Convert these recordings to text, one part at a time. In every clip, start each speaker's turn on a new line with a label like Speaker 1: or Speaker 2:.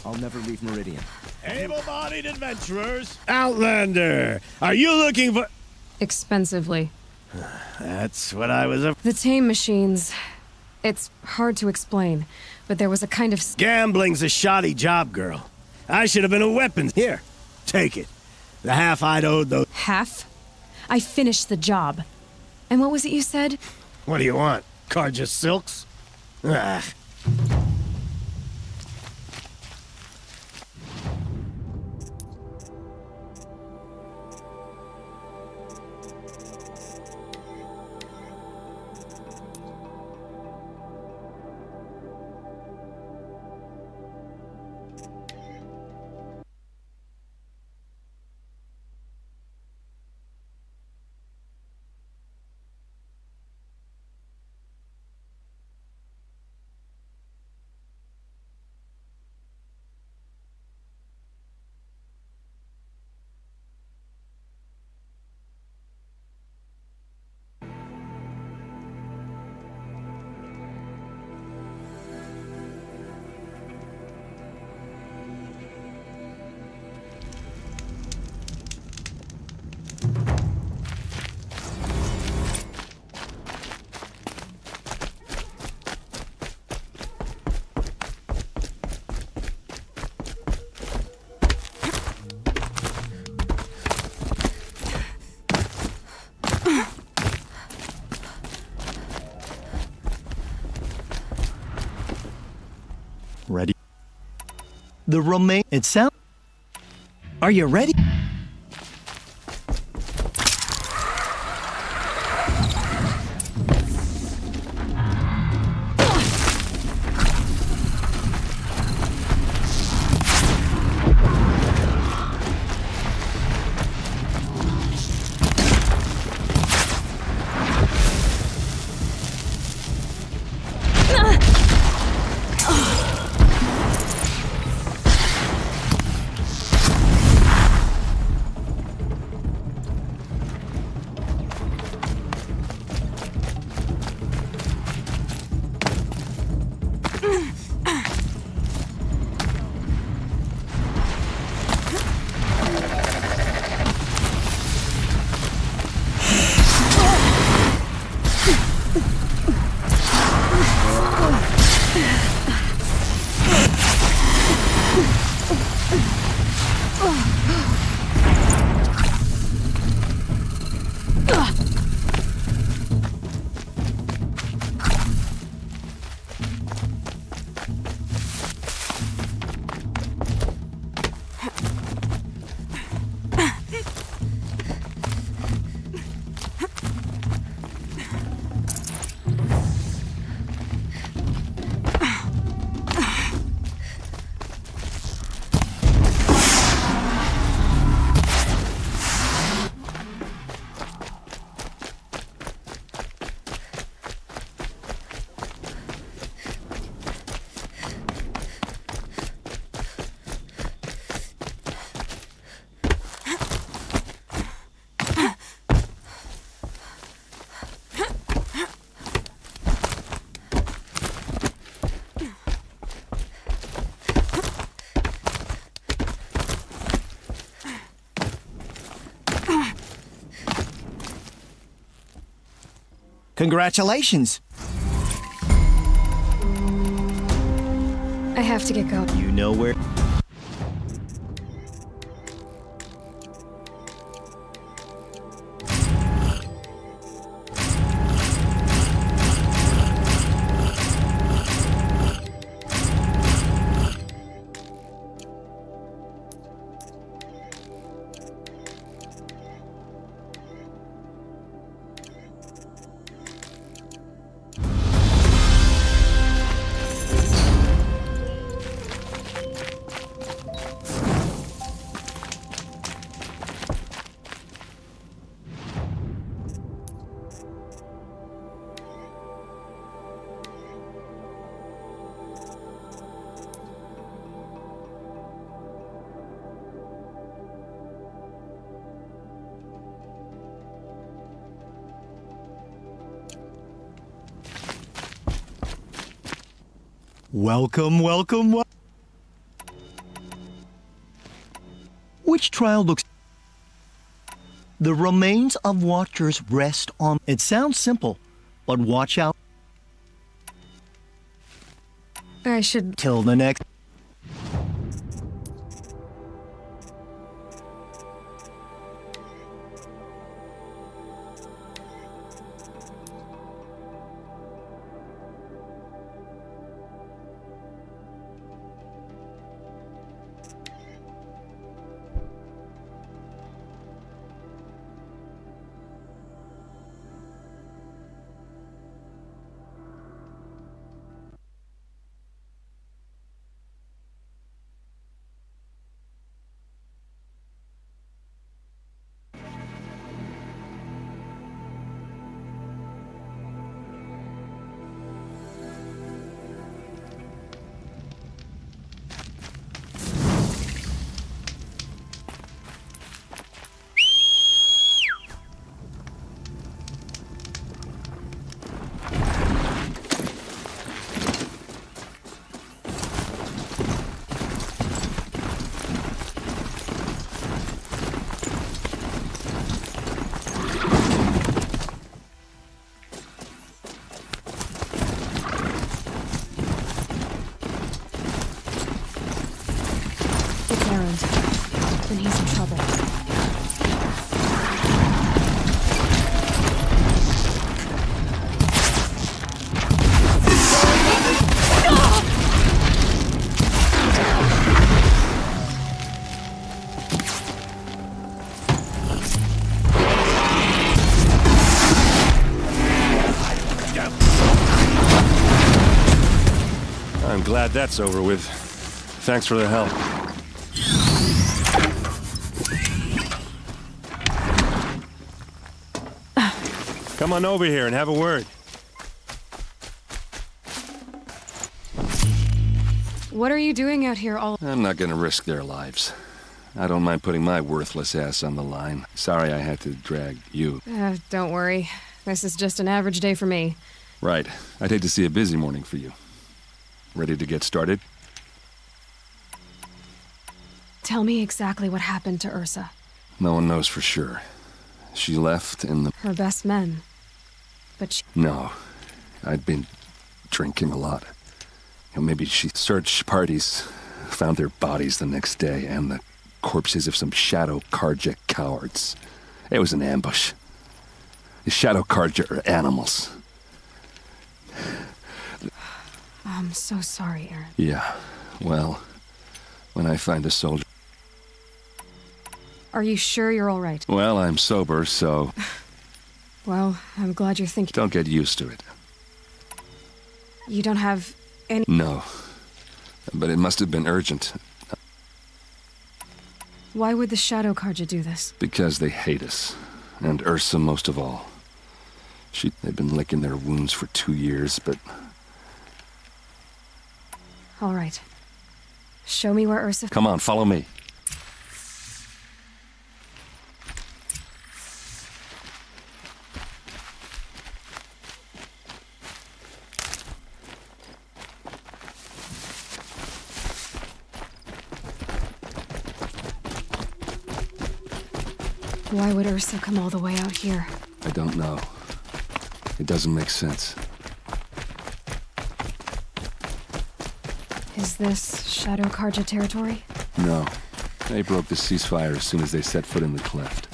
Speaker 1: I'll never leave Meridian.
Speaker 2: Able-bodied adventurers! Outlander! Are you looking for...
Speaker 3: Expensively.
Speaker 2: That's what I was...
Speaker 3: The tame machines. It's hard to explain, but there was a kind of...
Speaker 2: Gambling's a shoddy job, girl. I should have been a weapons. Here, take it. The half I'd owed those...
Speaker 3: Half? I finished the job. And what was it you said?
Speaker 2: What do you want? Car just silks? Ah.
Speaker 4: Ready? The remain... It sounds... Are you ready? Congratulations.
Speaker 3: I have to get going.
Speaker 4: You know where... Welcome, welcome, welcome. Which trial looks... The remains of Watchers rest on... It sounds simple, but watch out
Speaker 3: I should...
Speaker 4: till the next...
Speaker 3: Then he's in trouble.
Speaker 1: I'm glad that's over with. Thanks for the help. Come on over here and have a word.
Speaker 3: What are you doing out here all...
Speaker 1: I'm not gonna risk their lives. I don't mind putting my worthless ass on the line. Sorry I had to drag you.
Speaker 3: Don't worry. This is just an average day for me.
Speaker 1: Right. I'd hate to see a busy morning for you. Ready to get started?
Speaker 3: Tell me exactly what happened to Ersa.
Speaker 1: No one knows for sure. She left in the...
Speaker 3: Her best men. But she...
Speaker 1: No. I'd been drinking a lot. Maybe she searched parties, found their bodies the next day, and the corpses of some Shadow Karja cowards. It was an ambush. The Shadow Karja are animals.
Speaker 3: I'm so sorry, Aaron.
Speaker 1: Yeah, well, when I find a soldier...
Speaker 3: Are you sure you're all right?
Speaker 1: Well, I'm sober, so...
Speaker 3: Well, I'm glad you're thinking...
Speaker 1: Don't get used to it.
Speaker 3: You don't have any...
Speaker 1: No. But it must have been urgent.
Speaker 3: Why would the Shadow Karja do this?
Speaker 1: Because they hate us. And Ersa most of all. They've been licking their wounds for 2 years, but...
Speaker 3: All right. Show me where Ersa...
Speaker 1: Come on, follow me.
Speaker 3: Why would Ersa come all the way out here?
Speaker 1: I don't know. It doesn't make sense.
Speaker 3: Is this Shadow Karja territory?
Speaker 1: No. They broke the ceasefire as soon as they set foot in the cleft.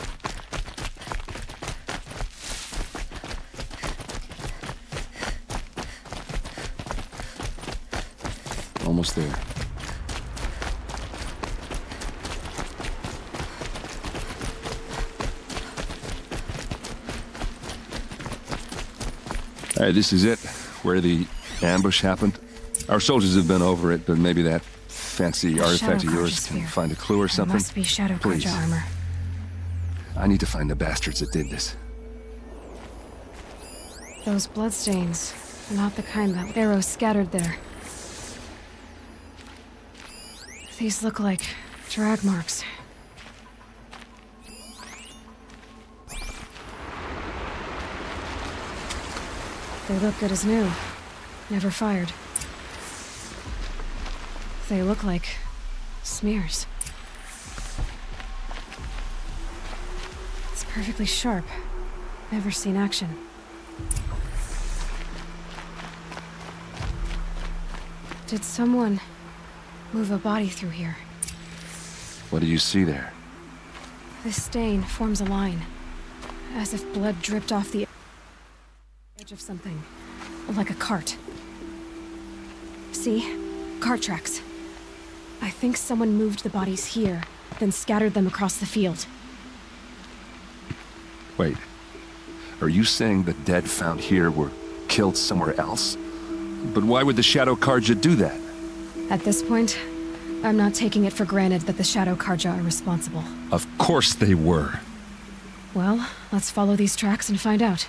Speaker 1: Almost there. All right, this is it, where the ambush happened. Our soldiers have been over it, but maybe that fancy artifact of yours can find a clue or something.
Speaker 3: It must be Shadow
Speaker 1: Please.
Speaker 3: Karja armor.
Speaker 1: I need to find the bastards that did this.
Speaker 3: Those bloodstains, not the kind that arrows scattered there. These look like drag marks. They look good as new. Never fired. They look like smears. perfectly sharp. Never seen action. Did someone move a body through here?
Speaker 1: What do you see there?
Speaker 3: This stain forms a line, as if blood dripped off the edge of something, like a cart. See? Cart tracks. I think someone moved the bodies here, then scattered them across the field.
Speaker 1: Wait. Are you saying the dead found here were killed somewhere else? But why would the Shadow Karja do that?
Speaker 3: At this point, I'm not taking it for granted that the Shadow Karja are responsible.
Speaker 1: Of course they were.
Speaker 3: Well, let's follow these tracks and find out.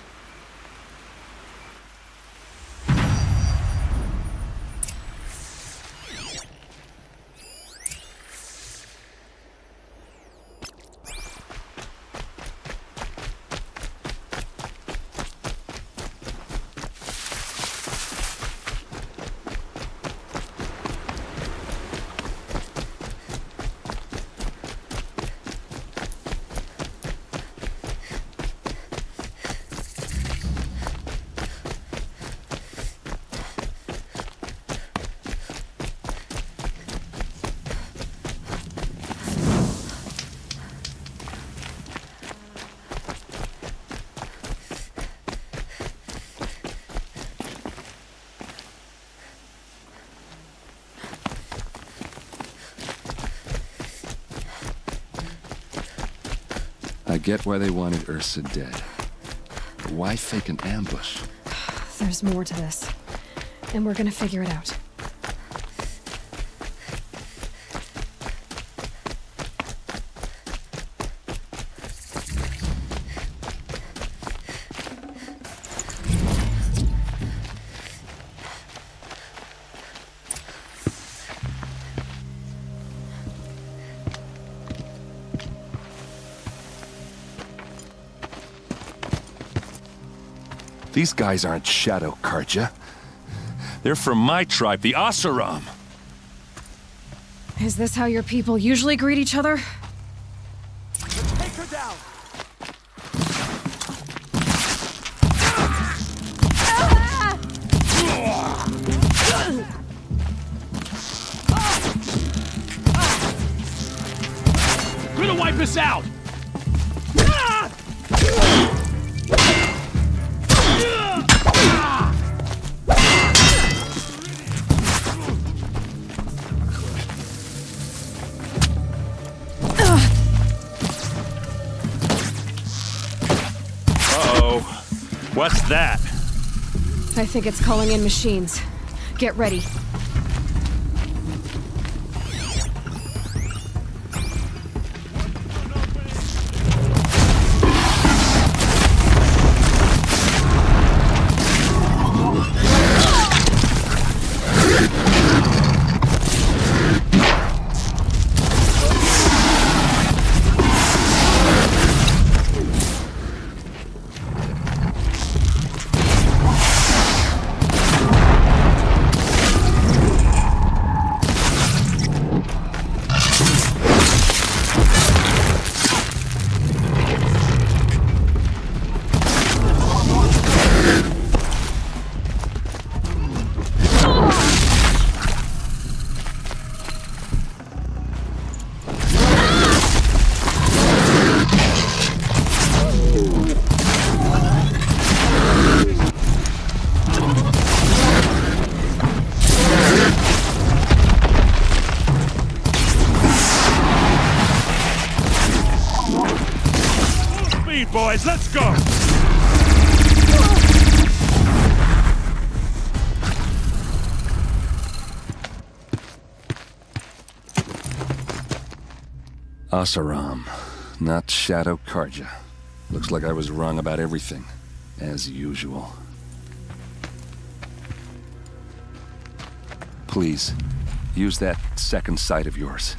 Speaker 1: I get why they wanted Ersa dead. But why fake an ambush?
Speaker 3: There's more to this, and we're gonna figure it out.
Speaker 1: These guys aren't Shadow Karja. They're from my tribe, the Asaram.
Speaker 3: Is this how your people usually greet each other?
Speaker 2: Take her down! We're gonna wipe us out!
Speaker 5: What's that?
Speaker 3: I think it's calling in machines. Get ready.
Speaker 5: Boys, let's go!
Speaker 1: Asaram, not Shadow Karja. Looks like I was wrong about everything, as usual. Please, use that second sight of yours.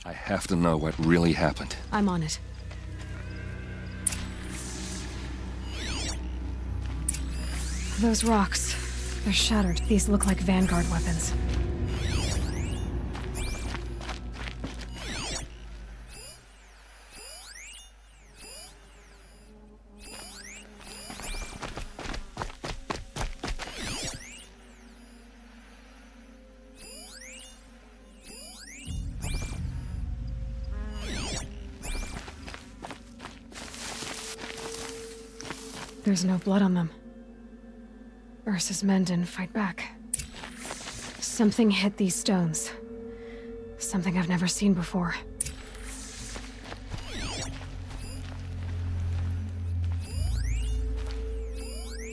Speaker 1: I have to know what really happened.
Speaker 3: I'm on it. Those rocks, they're shattered. These look like Vanguard weapons. There's no blood on them. Ersa's men didn't fight back. Something hit these stones. Something I've never seen before.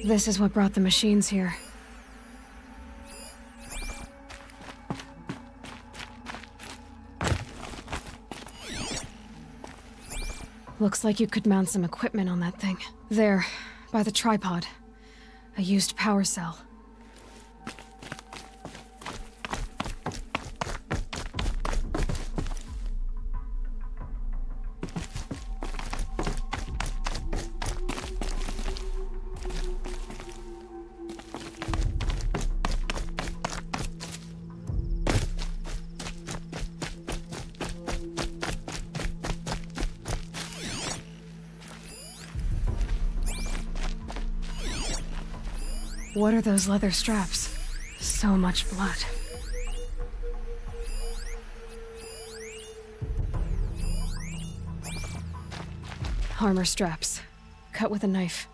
Speaker 3: This is what brought the machines here. Looks like you could mount some equipment on that thing. There, by the tripod. A used power cell. What are those leather straps? So much blood. Armor straps, cut with a knife,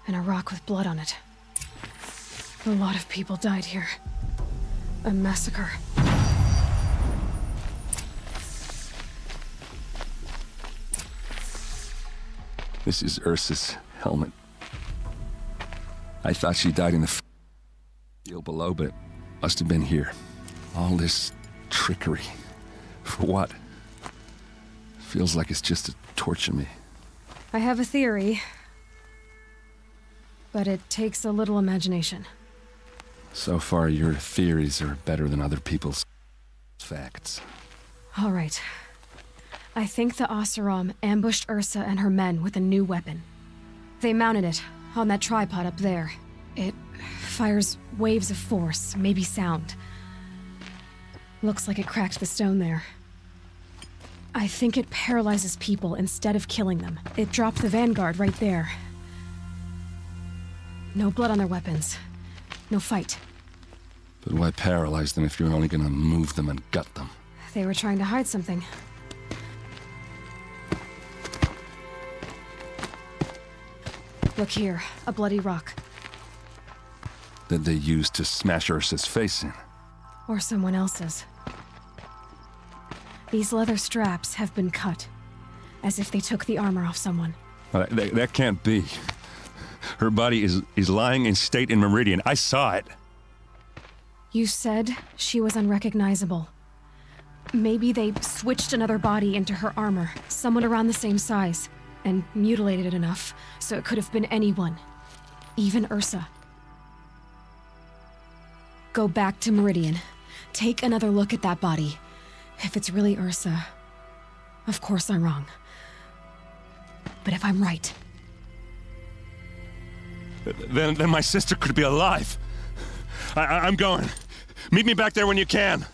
Speaker 3: and a rock with blood on it. A lot of people died here. A massacre.
Speaker 1: This is Ersa's helmet. I thought she died in the field below, but it must have been here. All this trickery. For what? Feels like it's just to torture me.
Speaker 3: I have a theory, but it takes a little imagination.
Speaker 1: So far, your theories are better than other people's facts.
Speaker 3: All right. I think the Oseram ambushed Ersa and her men with a new weapon. They mounted it on that tripod up there. It fires waves of force, maybe sound. Looks like it cracked the stone there. I think it paralyzes people instead of killing them. It dropped the vanguard right there. No blood on their weapons. No fight.
Speaker 1: But why paralyze them if you're only gonna move them and gut them?
Speaker 3: They were trying to hide something. Look here, a bloody rock.
Speaker 1: That they used to smash Ursa's face in.
Speaker 3: Or someone else's. These leather straps have been cut, as if they took the armor off someone.
Speaker 1: That can't be. Her body is lying in state in Meridian. I saw it.
Speaker 3: You said she was unrecognizable. Maybe they switched another body into her armor, someone around the same size, and mutilated it enough so it could have been anyone. Even Ersa. Go back to Meridian. Take another look at that body. If it's really Ersa, of course I'm wrong. But if I'm right...
Speaker 5: Then my sister could be alive. I'm going. Meet me back there when you can.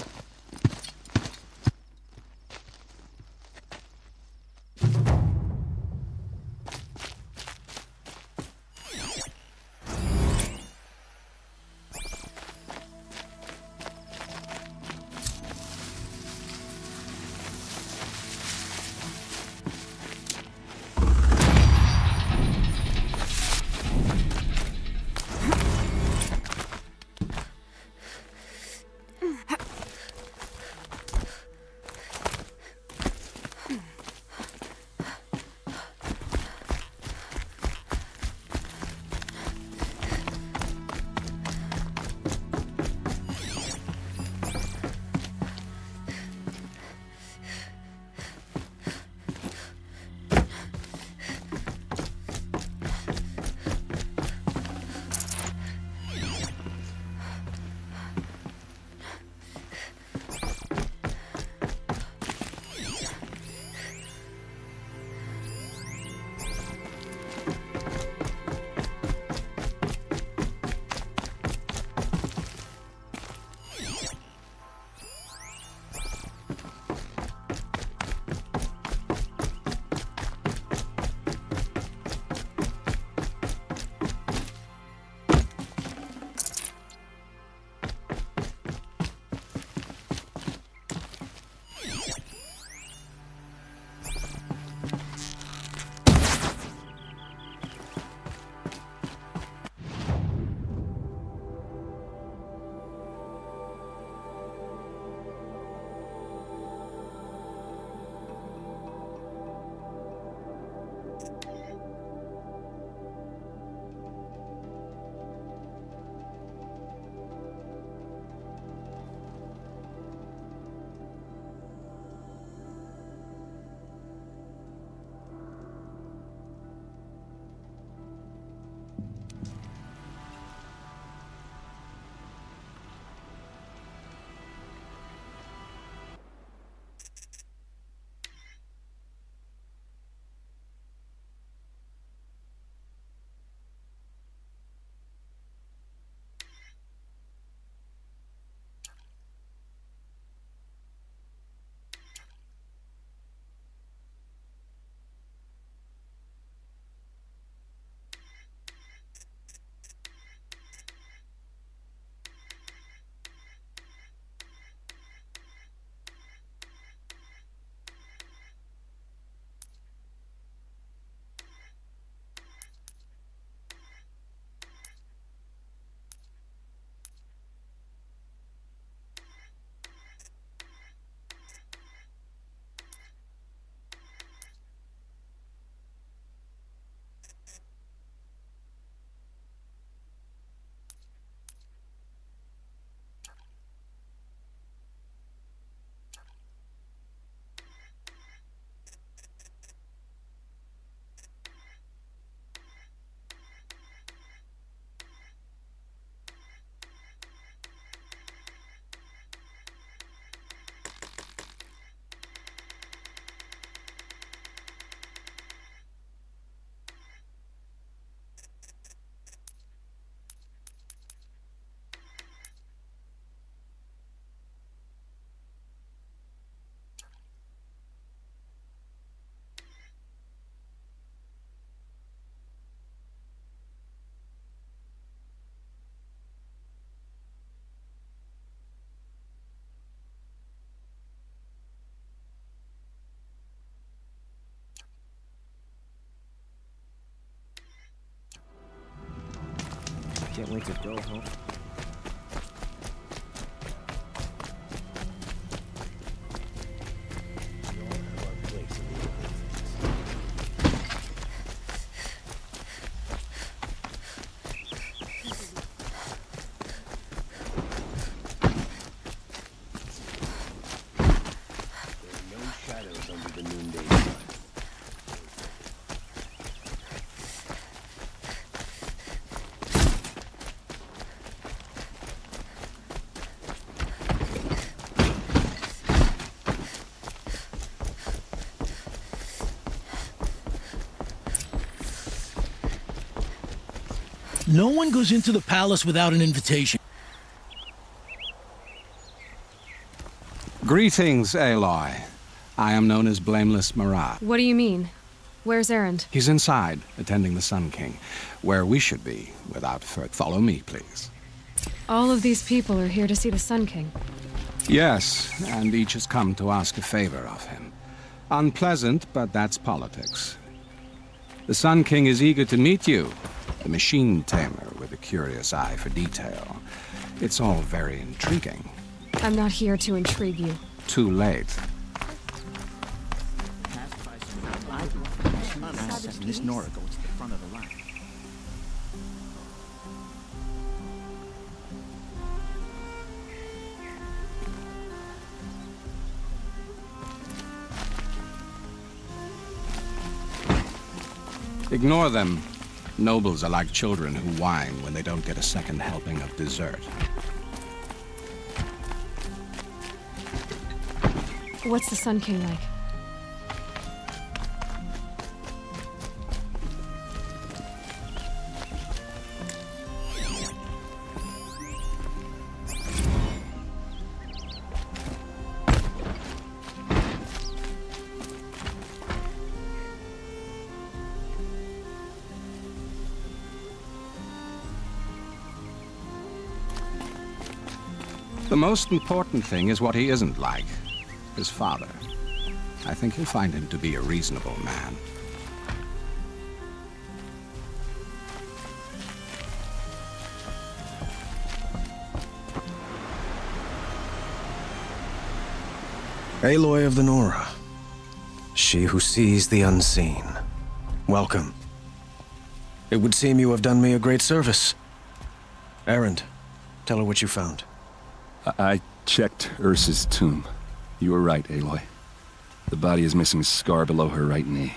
Speaker 6: Can't wait to go home.
Speaker 7: No one goes into the palace without an invitation.
Speaker 8: Greetings, Aloy. I am known as Blameless Marat.
Speaker 3: What do you mean? Where's Erend?
Speaker 8: He's inside, attending the Sun King, where we should be, without further. Follow me, please.
Speaker 3: All of these people are here to see the Sun King.
Speaker 8: Yes, and each has come to ask a favor of him. Unpleasant, but that's politics. The Sun King is eager to meet you, the machine tamer with a curious eye for detail. It's all very intriguing.
Speaker 3: I'm not here to intrigue you.
Speaker 8: Too late.
Speaker 4: Miss Nora goes to the front of the line.
Speaker 8: Ignore them. Nobles are like children who whine when they don't get a second helping of dessert.
Speaker 3: What's the Sun King like?
Speaker 8: The most important thing is what he isn't like. His father. I think you'll find him to be a reasonable man.
Speaker 6: Aloy of the Nora. She who sees the unseen. Welcome. It would seem you have done me a great service. Erend, tell her what you found.
Speaker 1: I checked Ersa's tomb. You were right, Aloy. The body is missing a scar below her right knee.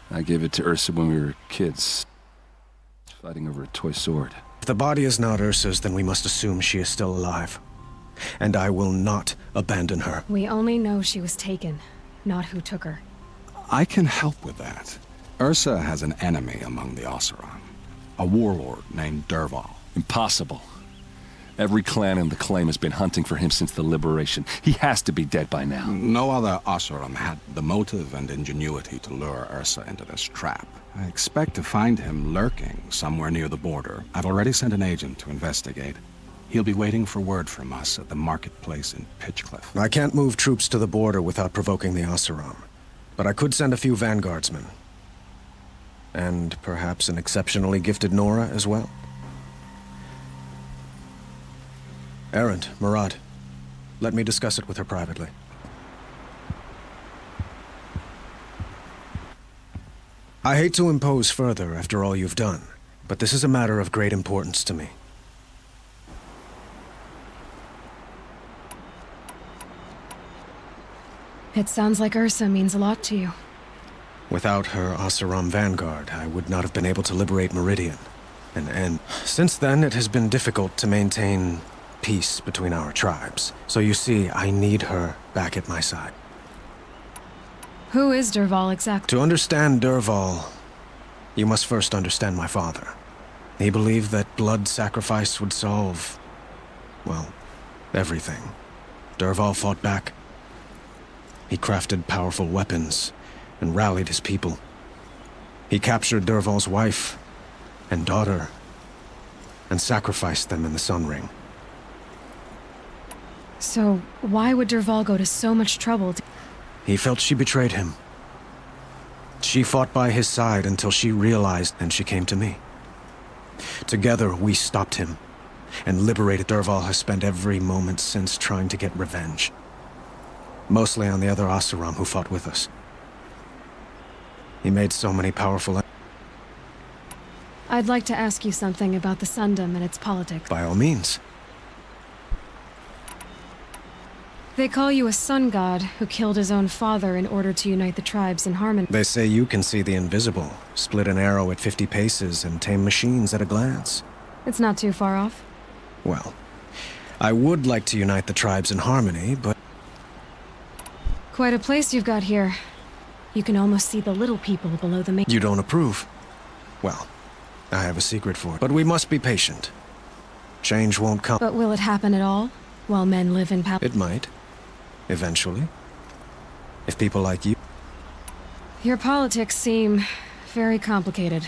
Speaker 1: I gave it to Ersa when we were kids, fighting over a toy sword.
Speaker 6: If the body is not Ersa's, then we must assume she is still alive. And I will not abandon her.
Speaker 3: We only know she was taken, not who took her.
Speaker 8: I can help with that. Ersa has an enemy among the Oseram. A warlord named Dervahl.
Speaker 1: Impossible. Every clan in the claim has been hunting for him since the liberation. He has to be dead by now.
Speaker 8: No other Oseram had the motive and ingenuity to lure Ersa into this trap. I expect to find him lurking somewhere near the border. I've already sent an agent to investigate. He'll be waiting for word from us at the marketplace in Pitchcliff.
Speaker 6: I can't move troops to the border without provoking the Oseram. But I could send a few vanguardsmen. And perhaps an exceptionally gifted Nora as well. Erend, Marat, let me discuss it with her privately. I hate to impose further after all you've done, but this is a matter of great importance to me.
Speaker 3: It sounds like Ersa means a lot to you.
Speaker 6: Without her Oseram vanguard, I would not have been able to liberate Meridian. And since then, it has been difficult to maintain peace between our tribes. So you see, I need her back at my side.
Speaker 3: Who is Dervahl exactly?
Speaker 6: To understand Dervahl, you must first understand my father. He believed that blood sacrifice would solve, well, everything. Dervahl fought back. He crafted powerful weapons and rallied his people. He captured Dervahl's wife and daughter and sacrificed them in the Sun Ring.
Speaker 3: So, why would Dervahl go to so much trouble to...
Speaker 6: He felt she betrayed him. She fought by his side until she realized, and she came to me. Together, we stopped him and liberated. Dervahl has spent every moment since trying to get revenge. Mostly on the other Oseram who fought with us. He made so many powerful...
Speaker 3: I'd like to ask you something about the Sundom and its politics.
Speaker 6: By all means.
Speaker 3: They call you a sun god who killed his own father in order to unite the tribes in harmony.
Speaker 6: They say you can see the invisible, split an arrow at 50 paces, and tame machines at a glance.
Speaker 3: It's not too far off.
Speaker 6: Well, I would like to unite the tribes in harmony, but...
Speaker 3: Quite a place you've got here. You can almost see the little people below the main...
Speaker 6: You don't approve? Well, I have a secret for it. But we must be patient. Change won't come.
Speaker 3: But will it happen at all, while men live in power?
Speaker 6: It might. Eventually. If people like you...
Speaker 3: Your politics seem very complicated.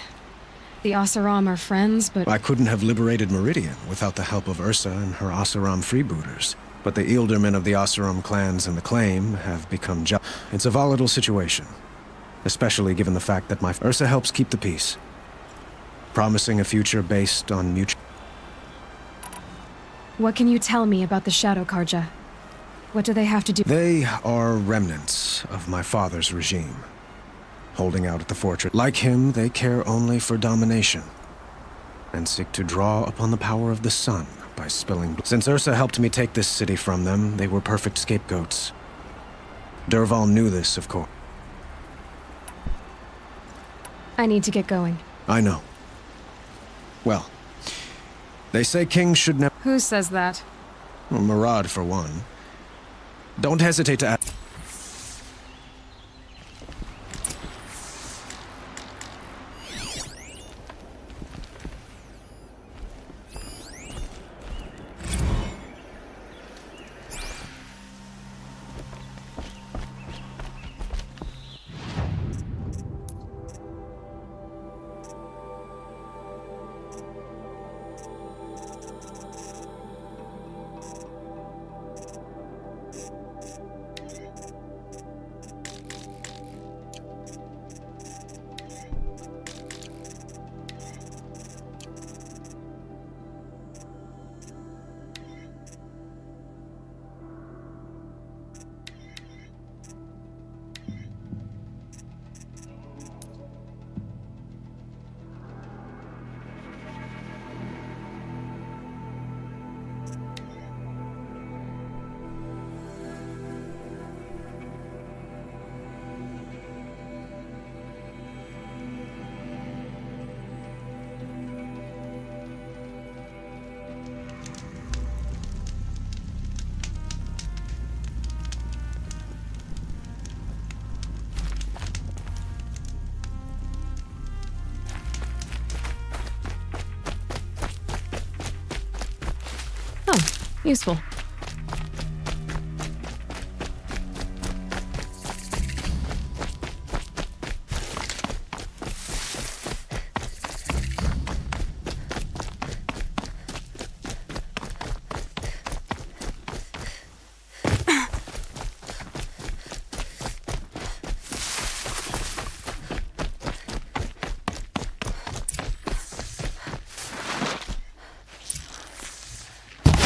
Speaker 3: The Oseram are friends, but...
Speaker 6: I couldn't have liberated Meridian without the help of Ersa and her Oseram freebooters. But the Ealdormen of the Oseram clans and the Claim have become It's a volatile situation. Especially given the fact that my... Ersa helps keep the peace. Promising a future based on mutual...
Speaker 3: What can you tell me about the Shadow Karja? What do they have to do?
Speaker 6: They are remnants of my father's regime. Holding out at the fortress. Like him, they care only for domination. And seek to draw upon the power of the sun by spilling blood. Since Ersa helped me take this city from them, they were perfect scapegoats. Dervahl knew this, of course.
Speaker 3: I need to get going.
Speaker 6: I know. Well, they say kings should never...
Speaker 3: Who says that?
Speaker 6: Well, Murad, for one. Don't hesitate to ask.
Speaker 3: Useful.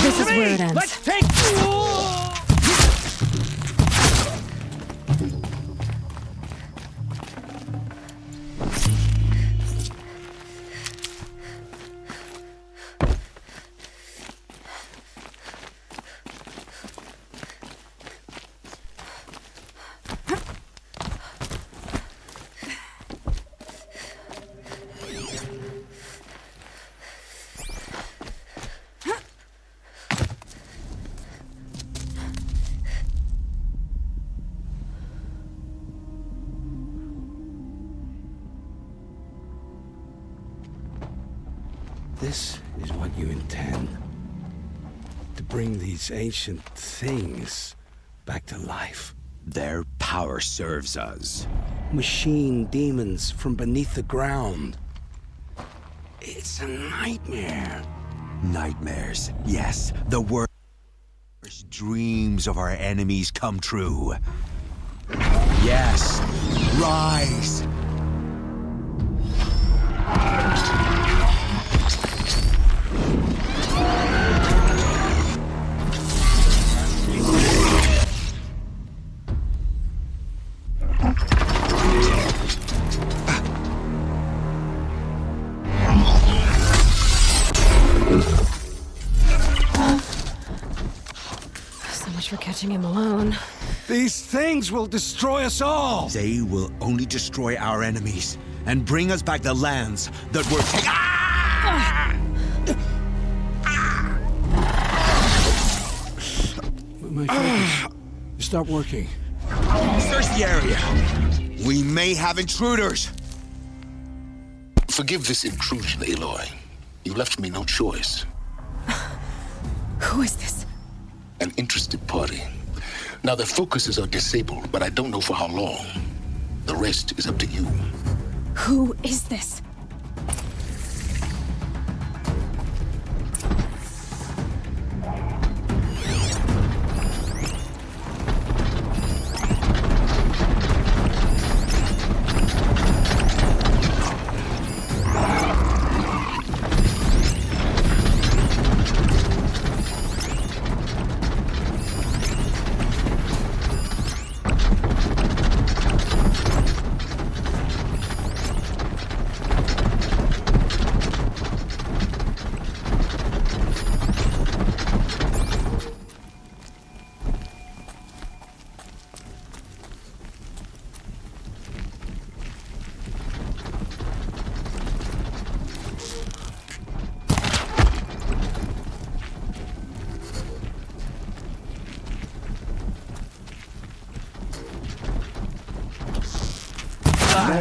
Speaker 3: This is where it ends.
Speaker 2: Let's take...
Speaker 9: This is what you intend. To bring these ancient things back to life.
Speaker 10: Their power serves us.
Speaker 9: Machine demons from beneath the ground. It's a nightmare.
Speaker 10: Nightmares, yes. The worst dreams of our enemies come true. Yes, rise!
Speaker 3: for catching him alone.
Speaker 9: These things will destroy us all!
Speaker 10: They will only destroy our enemies and bring us back the lands that were taken.
Speaker 9: My focus. Stop working.
Speaker 10: Search the area. We may have intruders.
Speaker 11: Forgive this intrusion, Aloy. You left me no choice.
Speaker 3: Who is this?
Speaker 11: An interested party. Now their focuses are disabled, but I don't know for how long. The rest is up to you.
Speaker 3: Who is this?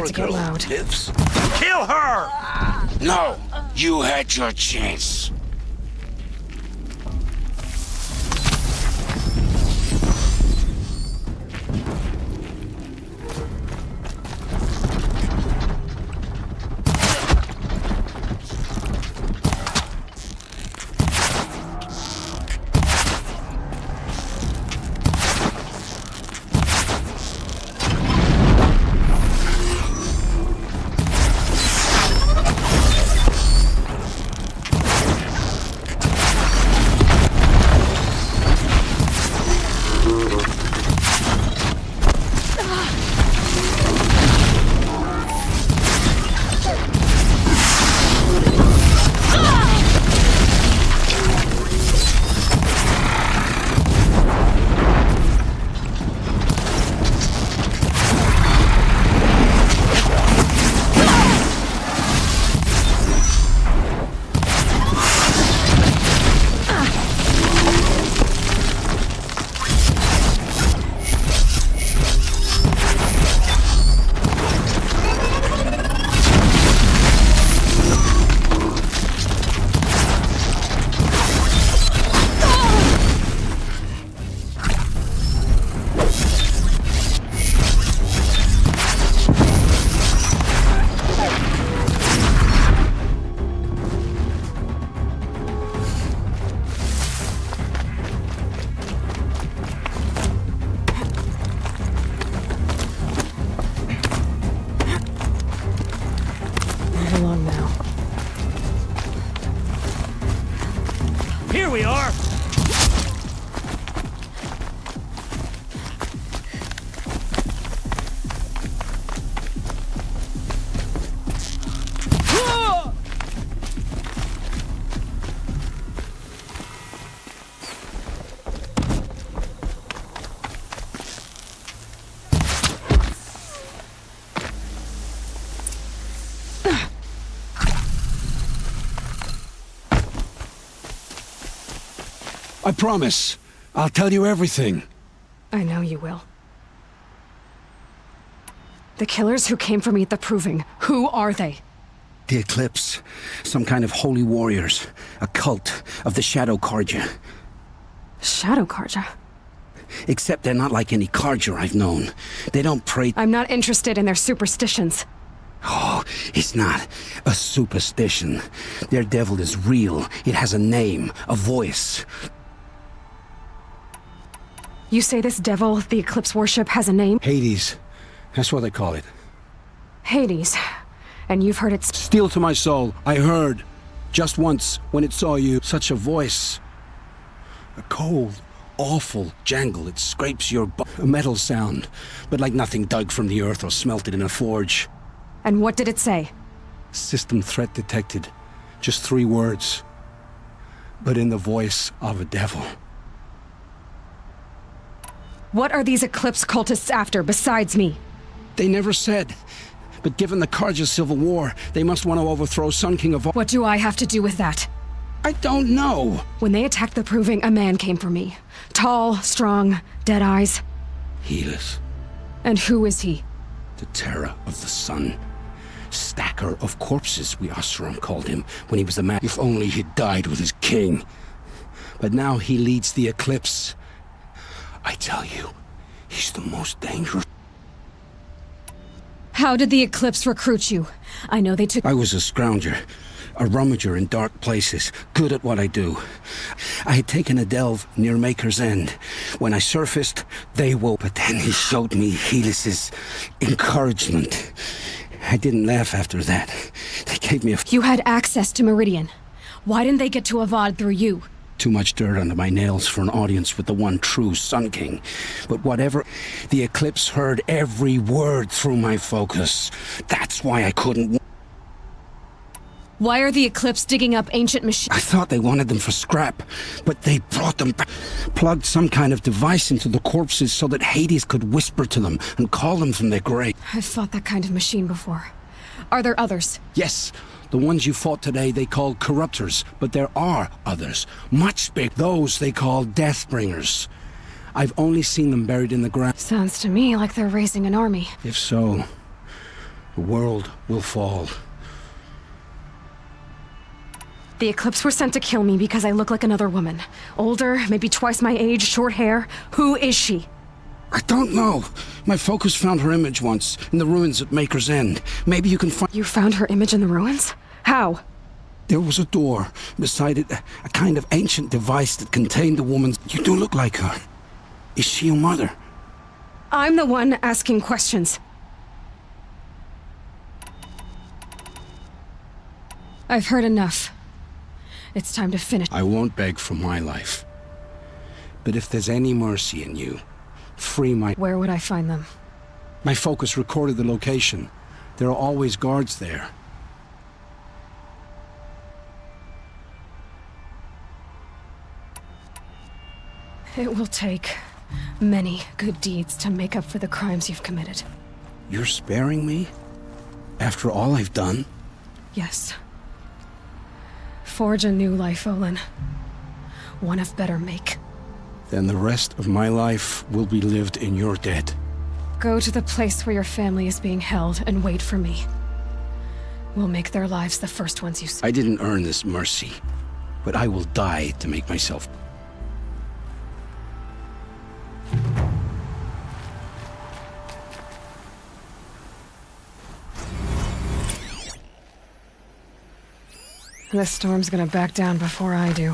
Speaker 3: To get loud.
Speaker 11: Lives. Kill her! No, you had your chance.
Speaker 2: Here we are!
Speaker 9: I promise. I'll tell you everything.
Speaker 3: I know you will. The killers who came for me at the Proving, who are they?
Speaker 9: The Eclipse. Some kind of holy warriors. A cult of the Shadow Carja.
Speaker 3: Shadow Carja?
Speaker 9: Except they're not like any Carja I've known. They don't pray—
Speaker 3: I'm not interested in their superstitions.
Speaker 9: Oh, it's not a superstition. Their devil is real. It has a name, a voice.
Speaker 3: You say this devil the Eclipse worship has a name?
Speaker 9: Hades. That's what they call it.
Speaker 3: Hades. And you've heard it—
Speaker 9: Steel to my soul. I heard. Just once, when it saw you. Such a voice. A cold, awful jangle. It scrapes your a metal sound. But like nothing dug from the earth or smelted in a forge.
Speaker 3: And what did it say?
Speaker 9: System threat detected. Just 3 words. But in the voice of a devil.
Speaker 3: What are these Eclipse cultists after, besides me?
Speaker 9: They never said. But given the Carja civil war, they must want to overthrow Sun King of all—
Speaker 3: What do I have to do with that?
Speaker 9: I don't know.
Speaker 3: When they attacked the Proving, a man came for me. Tall, strong, dead eyes.
Speaker 9: Helis.
Speaker 3: And who is he?
Speaker 9: The terror of the sun. Stacker of corpses, we Oseram called him, when he was the man. If only he'd died with his king. But now he leads the Eclipse. I tell you, he's the most dangerous.
Speaker 3: How did the Eclipse recruit you? I know they took—
Speaker 9: I was a scrounger, a rummager in dark places, good at what I do. I had taken a delve near Maker's End. When I surfaced, they woke, but then he showed me Helis's encouragement. I didn't laugh after that. They gave me a—
Speaker 3: You had access to Meridian. Why didn't they get to Avad through you?
Speaker 9: Too much dirt under my nails for an audience with the one true Sun King. But whatever, the Eclipse heard every word through my focus. That's why I couldn't—
Speaker 3: Why are the Eclipse digging up ancient machines?
Speaker 9: I thought they wanted them for scrap, but they brought them back. Plugged some kind of device into the corpses so that Hades could whisper to them and call them from their grave.
Speaker 3: I've fought that kind of machine before. Are there others?
Speaker 9: Yes. The ones you fought today they called Corruptors, but there are others, much big. Those they call Deathbringers. I've only seen them buried in the ground.
Speaker 3: Sounds to me like they're raising an army.
Speaker 9: If so, the world will fall.
Speaker 3: The Eclipse were sent to kill me because I look like another woman. Older, maybe twice my age, short hair. Who is she?
Speaker 9: I don't know. My focus found her image once, in the ruins at Maker's End. Maybe you can find—
Speaker 3: You found her image in the ruins? How?
Speaker 9: There was a door. Beside it, a kind of ancient device that contained the woman's— You do look like her. Is she your mother?
Speaker 3: I'm the one asking questions. I've heard enough. It's time to finish.
Speaker 9: I won't beg for my life. But if there's any mercy in you, free my—
Speaker 3: Where would I find them?
Speaker 9: My focus recorded the location. There are always guards there.
Speaker 3: It will take many good deeds to make up for the crimes you've committed.
Speaker 9: You're sparing me? After all I've done?
Speaker 3: Yes. Forge a new life, Olin. One of better make.
Speaker 9: Then the rest of my life will be lived in your debt.
Speaker 3: Go to the place where your family is being held and wait for me. We'll make their lives the first ones you see.
Speaker 9: I didn't earn this mercy, but I will die to make myself—
Speaker 3: This storm's gonna back down before I do.